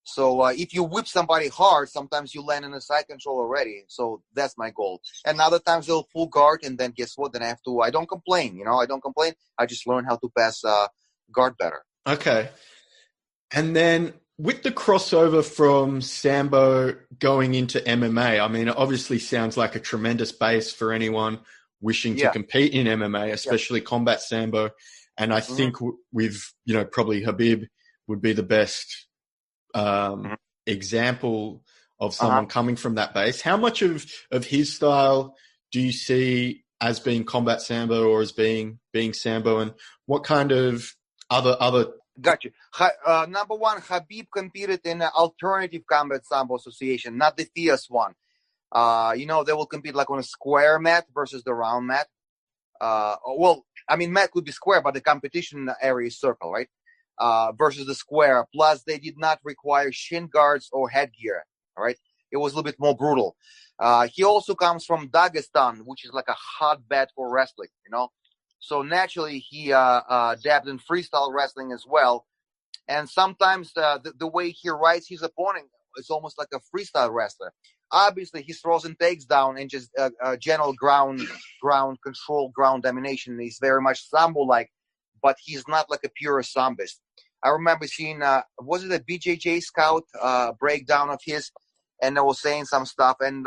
So if you whip somebody hard, sometimes you land in a side control already. So that's my goal. And other times they'll full guard, and then guess what? Then I don't complain, I don't complain. I just learn how to pass guard better. Okay. And then with the crossover from Sambo going into MMA, it obviously sounds like a tremendous base for anyone wishing to compete in MMA, especially combat Sambo. And I think with, probably Khabib would be the best example of someone coming from that base. How much of his style do you see as being combat Sambo or as being Sambo, and what kind of other Got you. Number one, Khabib competed in an alternative combat Sambo association, not the fierce one. They will compete like on a square mat versus the round mat. Mat could be square, but the competition area is circle, right? Versus the square. Plus, they did not require shin guards or headgear, right? It was a little bit more brutal. He also comes from Dagestan, which is like a hotbed for wrestling, So naturally, he dabbed in freestyle wrestling as well. And sometimes the way he rides his opponent is almost like a freestyle wrestler. Obviously, he throws and takes down and just general ground control, ground domination. He's very much Sambo-like, but he's not like a pure Sambist. I remember seeing, was it a BJJ scout breakdown of his? And I was saying some stuff, and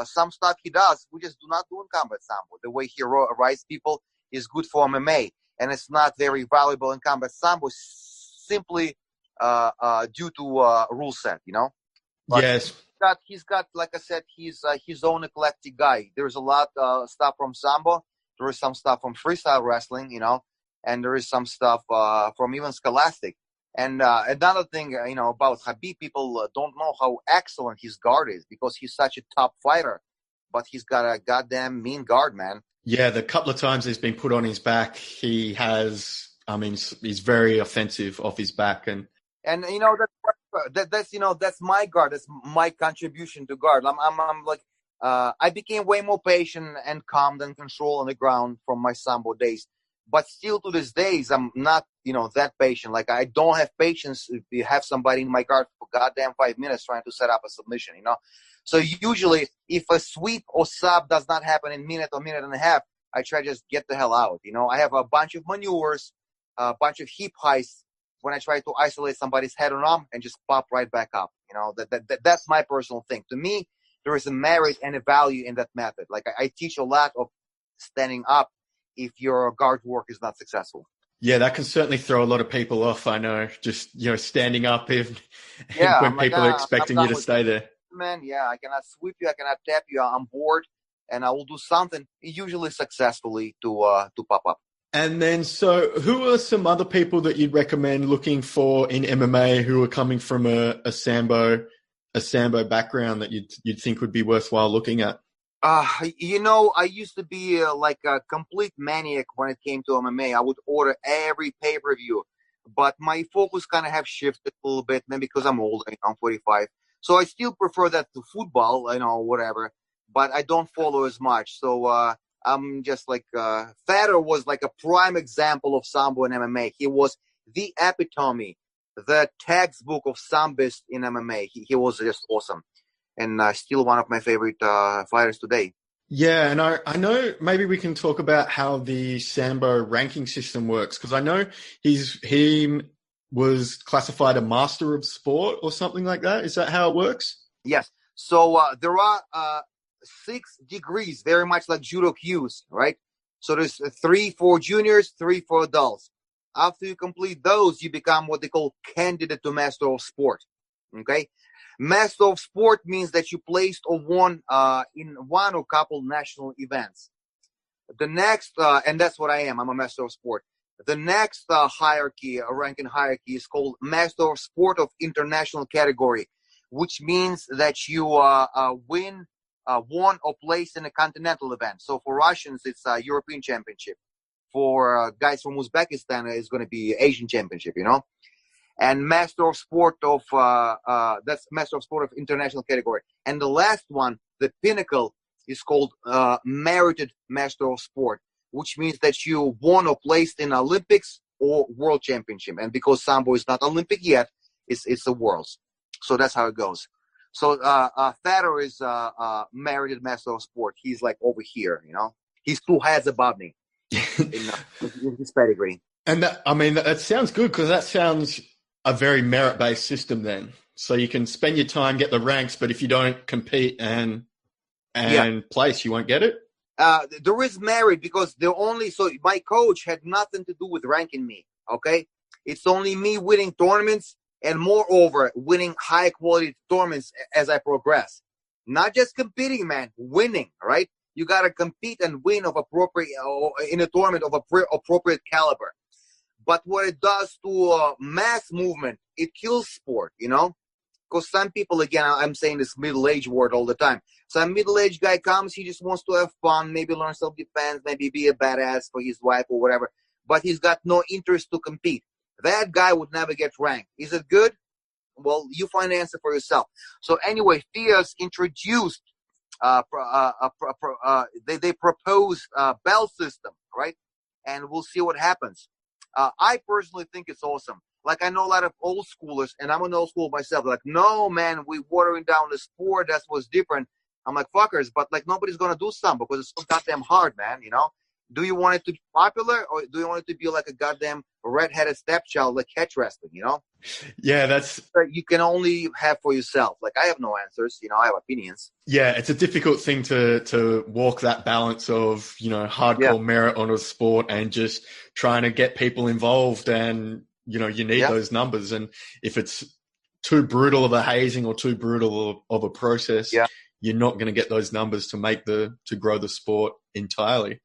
some stuff he does, we just do not do in combat Sambo. The way he rides people is good for MMA, and it's not very valuable in combat Sambo simply due to rule set, But yes. He's got, like I said, he's his own eclectic guy. There's a lot stuff from Sambo. There is some stuff from freestyle wrestling, and there is some stuff from even Scholastic. And another thing, about Khabib, people don't know how excellent his guard is because he's such a top fighter, but he's got a goddamn mean guard, man. Yeah, the couple of times he's been put on his back, he's very offensive off his back. And that's my guard. That's my contribution to guard. I'm like, I became way more patient and calm and control on the ground from my Sambo days. But still to this days, I'm not, that patient. Like, I don't have patience if you have somebody in my guard for goddamn 5 minutes trying to set up a submission, So usually, if a sweep or sub does not happen in a minute or minute and a half, I try to just get the hell out, I have a bunch of maneuvers, a bunch of hip heists when I try to isolate somebody's head or arm and just pop right back up. That's my personal thing. To me, there is a merit and a value in that method. Like, I teach a lot of standing up if your guard work is not successful. Yeah, that can certainly throw a lot of people off. I know, just standing up when people are expecting you to stay there. Man, I cannot sweep you, I cannot tap you. I'm bored, and I will do something usually successful to pop up. And then, so who are some other people that you'd recommend looking for in MMA who are coming from a Sambo background that you'd think would be worthwhile looking at? I used to be like a complete maniac when it came to MMA. I would order every pay-per-view, but my focus kind of have shifted a little bit, maybe because I'm older, I'm 45. So I still prefer that to football, whatever, but I don't follow as much. So I'm just like, Fedor was like a prime example of Sambo in MMA. He was the epitome, the textbook of Sambist in MMA. He was just awesome. And still one of my favorite fighters today. Yeah, and I know maybe we can talk about how the Sambo ranking system works, because I know he was classified a master of sport or something like that. Is that how it works? Yes. So there are 6 degrees, very much like judo cues, right? So there's 3 for juniors, 3 for adults. After you complete those, you become what they call candidate to master of sport. Okay. Master of sport means that you placed or won in one or couple national events. The next, and that's what I am. I'm a master of sport. The next ranking hierarchy is called master of sport of international category, which means that you won or placed in a continental event. So for Russians, it's a European championship. For guys from Uzbekistan, it's going to be Asian championship, And master of sport of that's master of sport of international category. And the last one, the pinnacle, is called merited master of sport, which means that you won or placed in Olympics or World Championship. And because Sambo is not Olympic yet, it's the Worlds. So that's how it goes. So Fedor is merited master of sport. He's like over here, He's 2 heads above me in his pedigree. And that sounds good, because that sounds a very merit-based system then. So you can spend your time, get the ranks, but if you don't compete and place, you won't get it? There is merit because so my coach had nothing to do with ranking me, okay? It's only me winning tournaments and moreover winning high-quality tournaments as I progress. Not just competing, man, winning, right? You got to compete and win in a tournament of appropriate caliber. But what it does to mass movement, it kills sport, you know? Because some people, again, I'm saying this middle-aged word all the time. Some middle-aged guy comes, he just wants to have fun, maybe learn self-defense, maybe be a badass for his wife or whatever. But he's got no interest to compete. That guy would never get ranked. Is it good? Well, you find the answer for yourself. So anyway, FIAS introduced, they proposed a bell system, right? And we'll see what happens. I personally think it's awesome. Like, I know a lot of old schoolers, and I'm an old school myself. They're like, no, man, we're watering down the sport. That's what's different. I'm like, fuckers, but like nobody's going to do Sambo because it's so goddamn hard, man, you know? Do you want it to be popular, or do you want it to be like a goddamn red-headed stepchild like catch wrestling, you know? Yeah, that's... You can only have for yourself. Like, I have no answers, you know, I have opinions. Yeah, it's a difficult thing to walk that balance of, you know, hardcore merit on a sport and just trying to get people involved, and, you know, you need those numbers. And if it's too brutal of a hazing or too brutal of a process, you're not going to get those numbers to grow the sport entirely.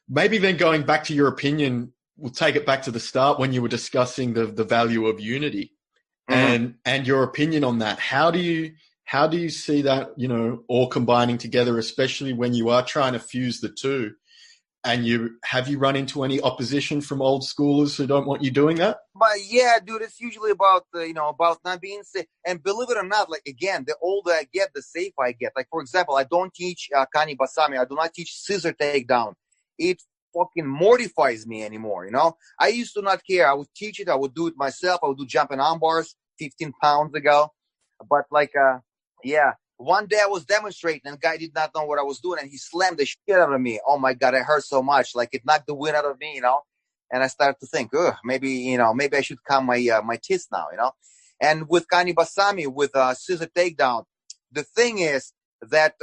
Maybe then going back to your opinion, we'll take it back to the start when you were discussing the value of unity and your opinion on that. How do you see that, you know, all combining together, especially when you are trying to fuse the two? And have you run into any opposition from old schoolers who don't want you doing that? But yeah, dude, it's usually about, about not being safe. And believe it or not, like, again, the older I get, the safer I get. Like, for example, I don't teach Kani Basami. I do not teach scissor takedown. It fucking mortifies me anymore, you know? I used to not care. I would teach it. I would do it myself. I would do jumping arm bars 15 pounds ago. But like, one day I was demonstrating and the guy did not know what I was doing and he slammed the shit out of me. Oh my God, it hurt so much. Like, it knocked the wind out of me, you know? And I started to think, maybe I should calm my tits now, you know? And with Kani Basami, with scissor takedown, the thing is that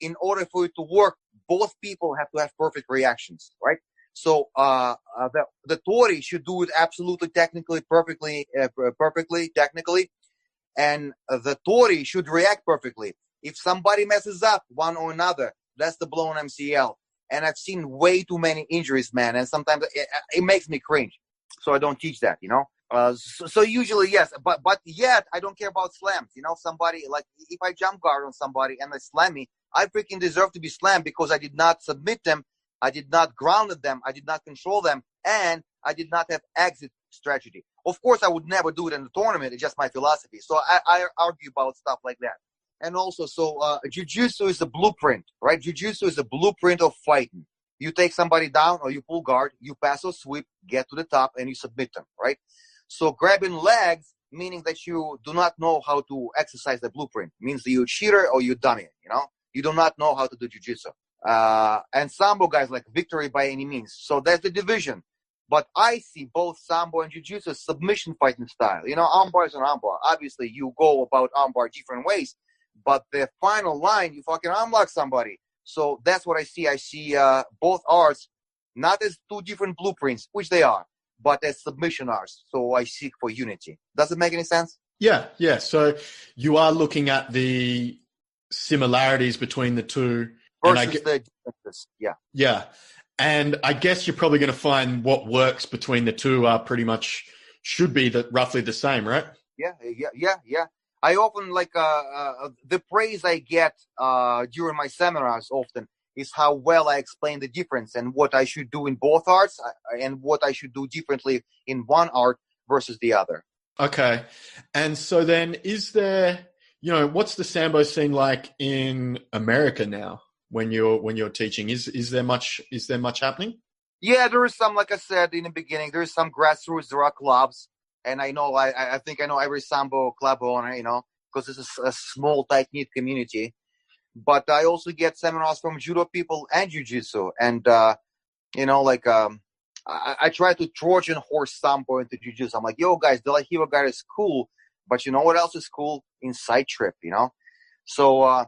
in order for it to work, both people have to have perfect reactions, right? So the Tori should do it absolutely technically, perfectly, technically, and the Tori should react perfectly. If somebody messes up, one or another, that's the blown MCL. And I've seen way too many injuries, man, and sometimes it makes me cringe. So I don't teach that, you know? So usually, yes, but yet I don't care about slams. You know, somebody, like, if I jump guard on somebody and they slam me, I freaking deserve to be slammed because I did not submit them, I did not ground them, I did not control them, and I did not have exit strategy. Of course, I would never do it in the tournament. It's just my philosophy. So I argue about stuff like that. And also, Jiu-Jitsu is a blueprint, right? Jiu-Jitsu is a blueprint of fighting. You take somebody down or you pull guard, you pass or sweep, get to the top, and you submit them, right? So grabbing legs, meaning that you do not know how to exercise the blueprint, means that you're a cheater or you dummy, you know? You do not know how to do jiu-jitsu. And Sambo guys like victory by any means. So that's the division. But I see both Sambo and jiu-jitsu as submission fighting style. You know, armbar is an armbar. Obviously, you go about armbar different ways. But the final line, you fucking armlock somebody. So that's what I see. I see both arts not as two different blueprints, which they are, but as submission arts. So I seek for unity. Does it make any sense? Yeah. So you are looking at the similarities between the two. Versus the differences, Yeah. And I guess you're probably going to find what works between the two are pretty much should be roughly the same, right? Yeah. I often like the praise I get during my seminars often is how well I explain the difference and what I should do in both arts and what I should do differently in one art versus the other. Okay. And so then is there, you know, what's the Sambo scene like in America now when you're teaching? Is there much happening? Yeah, there is some, like I said in the beginning, there is some grassroots, there are clubs. And I know, I think I know every Sambo club owner, you know, because it's a small, tight-knit community. But I also get seminars from judo people and jiu-jitsu. And, you know, like, I try to Trojan horse Sambo into jiu-jitsu. I'm like, yo, guys, the Lahiva guy is cool. But you know what else is cool? Inside trip, you know? So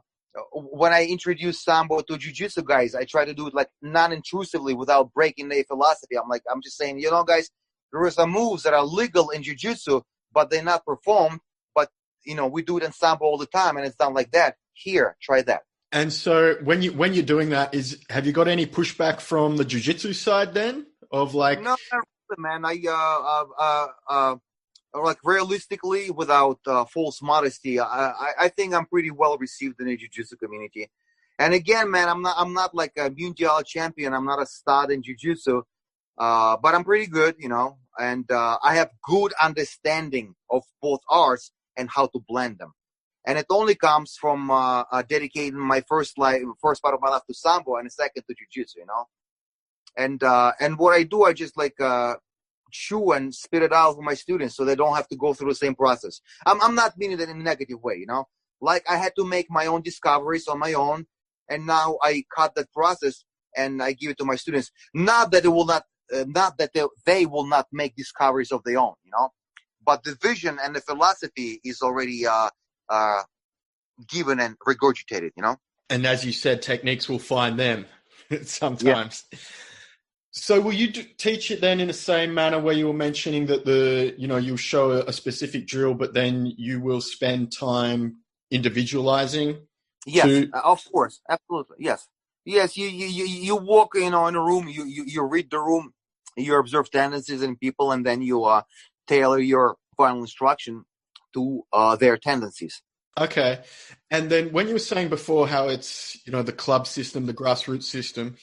when I introduce Sambo to jiu-jitsu guys, I try to do it, like, non-intrusively without breaking their philosophy. I'm just saying, you know, guys, there are some moves that are legal in jiu-jitsu, but they're not performed. But, you know, we do it in Sambo all the time, and it's done like that. Here, try that. And so when you're doing that, have you got any pushback from the jiu-jitsu side then? Of like... No, man. Like realistically, without false modesty, I think I'm pretty well received in the jiu-jitsu community. And again, man, I'm not like a mundial champion. I'm not a stud in jiu-jitsu, but I'm pretty good, and I have good understanding of both arts and how to blend them. And it only comes from dedicating my first part of my life to Sambo and the second to jiu-jitsu, And what I do, I just like chew and spit it out for my students so they don't have to go through the same process. I'm not meaning that in a negative way, Like I had to make my own discoveries on my own, and now I cut that process and I give it to my students. Not that they will not make discoveries of their own, But the vision and the philosophy is already given and regurgitated, And as you said, techniques will find them sometimes. Yeah. So will you teach it then in the same manner where you were mentioning that you'll show a specific drill, but then you will spend time individualizing? Yes, of course. Absolutely. Yes. Yes. You walk, in a room, you read the room, you observe tendencies in people, and then you tailor your final instruction to their tendencies. Okay. And then when you were saying before how it's, the club system, the grassroots system,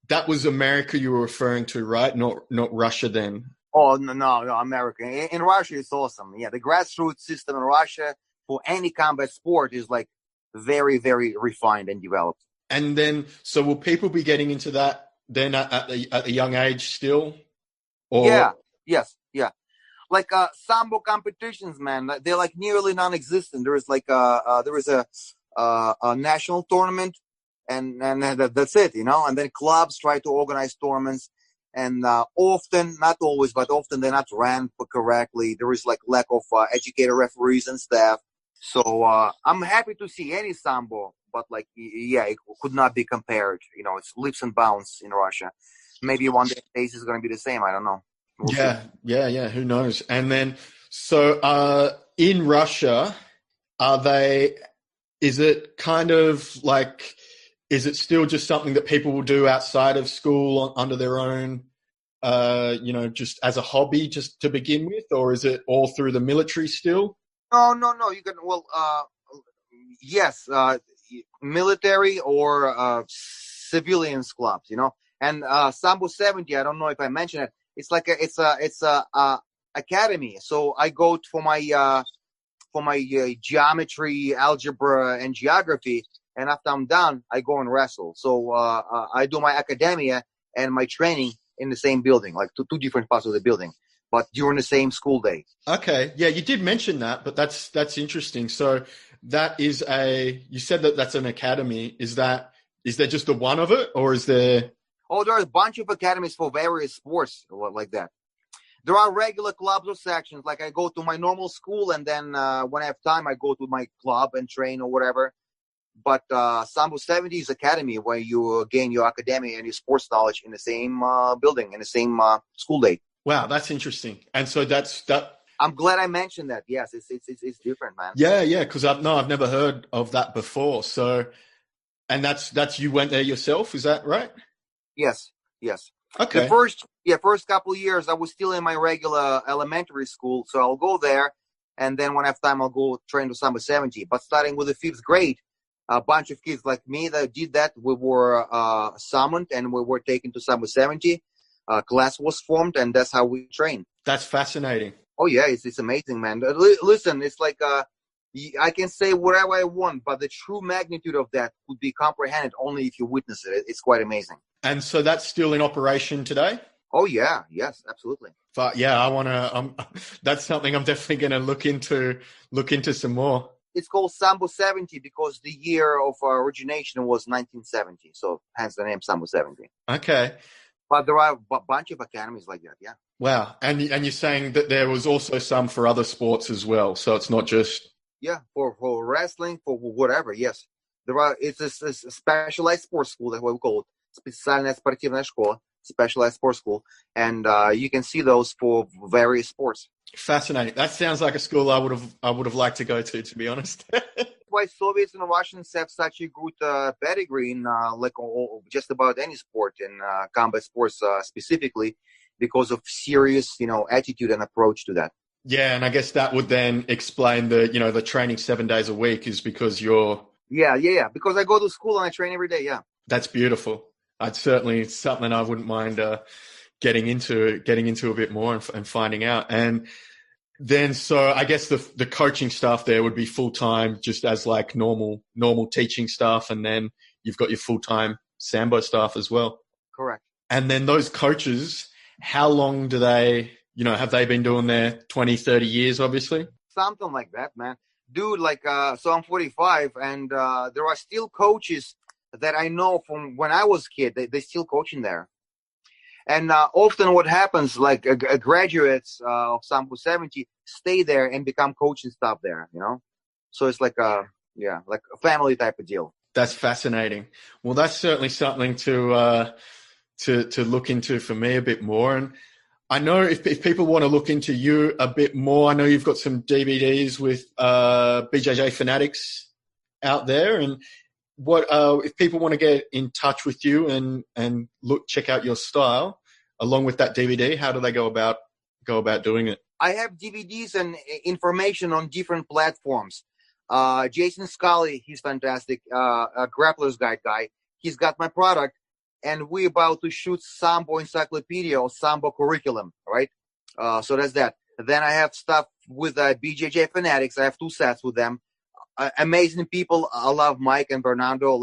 that was America you were referring to, right? Not Russia then. Oh, no, America. In Russia, it's awesome. Yeah, the grassroots system in Russia for any combat sport is like very, very refined and developed. And then, so will people be getting into that then at the young age still? Or? Yeah. Yes. Yeah. Like Sambo competitions, man, they're like nearly non-existent. There is like there is a national tournament. And that's it, And then clubs try to organize tournaments, and often, not always, but often they're not ran correctly. There is like lack of educated referees and staff. So I'm happy to see any Sambo, but like, yeah, it could not be compared. It's leaps and bounds in Russia. Maybe one day pace is going to be the same. I don't know. We'll see. Yeah. Who knows? And then, so in Russia, is it kind of like, is it still just something that people will do outside of school under their own, just as a hobby, just to begin with, or is it all through the military still? No. You can, yes, military or civilians clubs, And Sambo 70, I don't know if I mentioned it. It's like it's a academy. So I go for my geometry, algebra, and geography. And after I'm done, I go and wrestle. So I do my academia and my training in the same building, like two different parts of the building, but during the same school day. Okay. Yeah, you did mention that, but that's interesting. So that is you said that's an academy. Is there just the one of it, or is there? Oh, there are a bunch of academies for various sports like that. There are regular clubs or sections. Like I go to my normal school, and then when I have time, I go to my club and train or whatever. But Sambo 70 is academy where you gain your academia and your sports knowledge in the same building, in the same school day. Wow, that's interesting. And so that. I'm glad I mentioned that. Yes, it's different, man. Yeah, because I've never heard of that before. So, and that's you went there yourself, is that right? Yes. Okay. The first couple of years I was still in my regular elementary school, so I'll go there, and then when I have time, I'll go train to Sambo 70. But starting with the 5th grade. A bunch of kids like me that did that. We were summoned and we were taken to Sambo 70. Class was formed, and that's how we train. That's fascinating. Oh, yeah, it's amazing, man. Listen, it's like I can say whatever I want, but the true magnitude of that would be comprehended only if you witness it. It's quite amazing. And so that's still in operation today? Oh, yeah. Yes, absolutely. But, yeah, I want to that's something I'm definitely going to look into some more. It's called Sambo 70 because the year of origination was 1970. So hence the name Sambo 70. Okay. But there are a bunch of academies like that, yeah. Wow. And you're saying that there was also some for other sports as well. So it's not just... Yeah, for wrestling, for whatever, yes. It's a specialized sports school, that's what we call it. Специальная спортивная школа, specialized sports school. And you can see those for various sports. Fascinating. That sounds like a school I would have liked to go to be honest. Why Soviets and Russians have such a good pedigree in just about any sport, in combat sports specifically, because of serious, attitude and approach to that. Yeah, and I guess that would then explain the training 7 days a week is because you're... Yeah. Because I go to school and I train every day, yeah. That's beautiful. It's something I wouldn't mind getting into a bit more and finding out. And then, so I guess the coaching staff there would be full-time just as like normal teaching staff, and then you've got your full-time Sambo staff as well. Correct. And then those coaches, how long do they, have they been doing their 20, 30 years, obviously? Something like that, man. Dude, so I'm 45, and there are still coaches that I know from when I was a kid. They still coaching there. And often what happens, like graduates of Sambo 70 stay there and become coaching staff there, So it's like a family type of deal. That's fascinating. Well, that's certainly something to look into for me a bit more. And I know if people want to look into you a bit more, I know you've got some DVDs with BJJ fanatics out there. And what if people want to get in touch with you and check out your style along with that DVD, how do they go about doing it? I have DVDs and information on different platforms. Jason Scully, he's fantastic. A Grappler's Guide guy. He's got my product, and we're about to shoot Sambo encyclopedia or Sambo curriculum, right? So that's that. Then I have stuff with BJJ fanatics. I have 2 sets with them. Amazing people. I love Mike and Bernardo,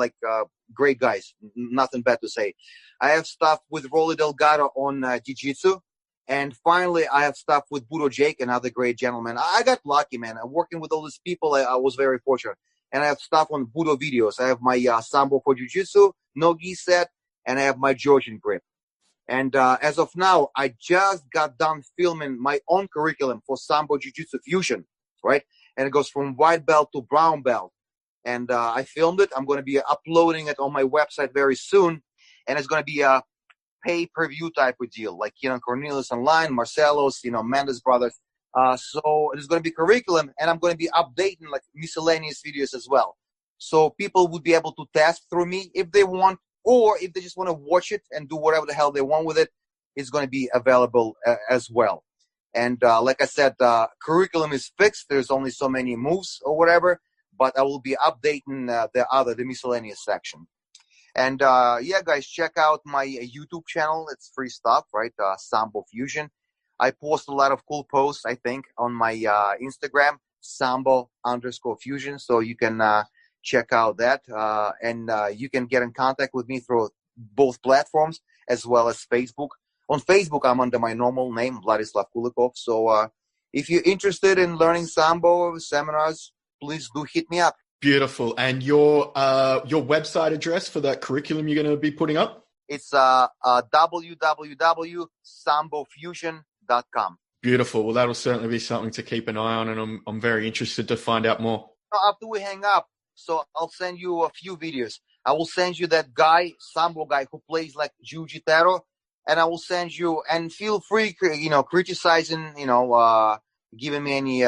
great guys. Nothing bad to say. I have stuff with Rolly Delgado on Jiu-Jitsu. And finally, I have stuff with Budo Jake, another great gentleman. I got lucky, man. I'm working with all these people. I was very fortunate. And I have stuff on Budo videos. I have my Sambo for Jiu-Jitsu, no-gi set, and I have my Georgian grip. And as of now, I just got done filming my own curriculum for Sambo Jiu-Jitsu Fusion, right? And it goes from white belt to brown belt. And I filmed it. I'm going to be uploading it on my website very soon. And it's going to be a pay-per-view type of deal, like Cornelius Online, Marcelo's, Mendes brothers. So there's going to be curriculum, and I'm going to be updating like miscellaneous videos as well. So people would be able to test through me if they want, or if they just want to watch it and do whatever the hell they want with it, it's going to be available as well. And like I said, curriculum is fixed. There's only so many moves or whatever, but I will be updating the miscellaneous section. And guys, check out my YouTube channel. It's free stuff, right? Sambo Fusion. I post a lot of cool posts, I think, on my Instagram, Sambo_Fusion. So you can check out that. And you can get in contact with me through both platforms as well as Facebook. On Facebook, I'm under my normal name, Vladislav Koulikov. So if you're interested in learning Sambo seminars, please do hit me up. Beautiful. And your website address for that curriculum you're going to be putting up? It's www.sambofusion.com. Beautiful. Well, that'll certainly be something to keep an eye on, and I'm very interested to find out more. After we hang up, so I'll send you a few videos. I will send you that guy, Sambo guy, who plays like Jiu-Jitsu, and I will send you, and feel free, criticizing, giving me any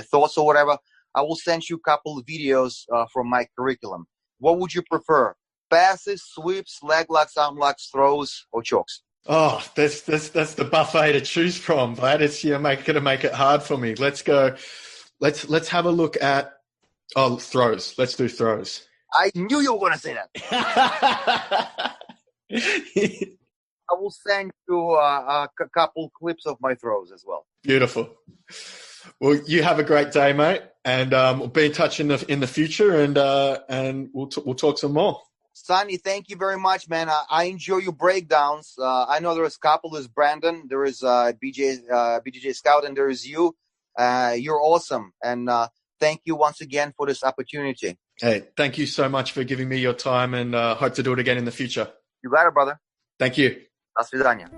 thoughts or whatever. I will send you a couple of videos from my curriculum. What would you prefer? Passes, sweeps, leg locks, arm locks, throws, or chokes? Oh, that's the buffet to choose from, Vlad. It's gonna make it hard for me. Let's go. Let's have a look at throws. Let's do throws. I knew you were gonna say that. I will send you a couple clips of my throws as well. Beautiful. Well, you have a great day, mate, and we'll be in touch in the future, and we'll talk some more. Sonny, thank you very much, man. I enjoy your breakdowns. I know there is a couple. There's Brandon, there is BJJ Scout, and there is you. You're awesome, and thank you once again for this opportunity. Hey, thank you so much for giving me your time, and hope to do it again in the future. You got it, brother. Thank you. До свидания.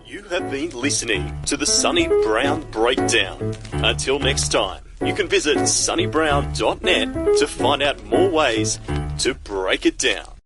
You have been listening to the Sonny Brown Breakdown. Until next time, you can visit sonnybrown.net to find out more ways to break it down.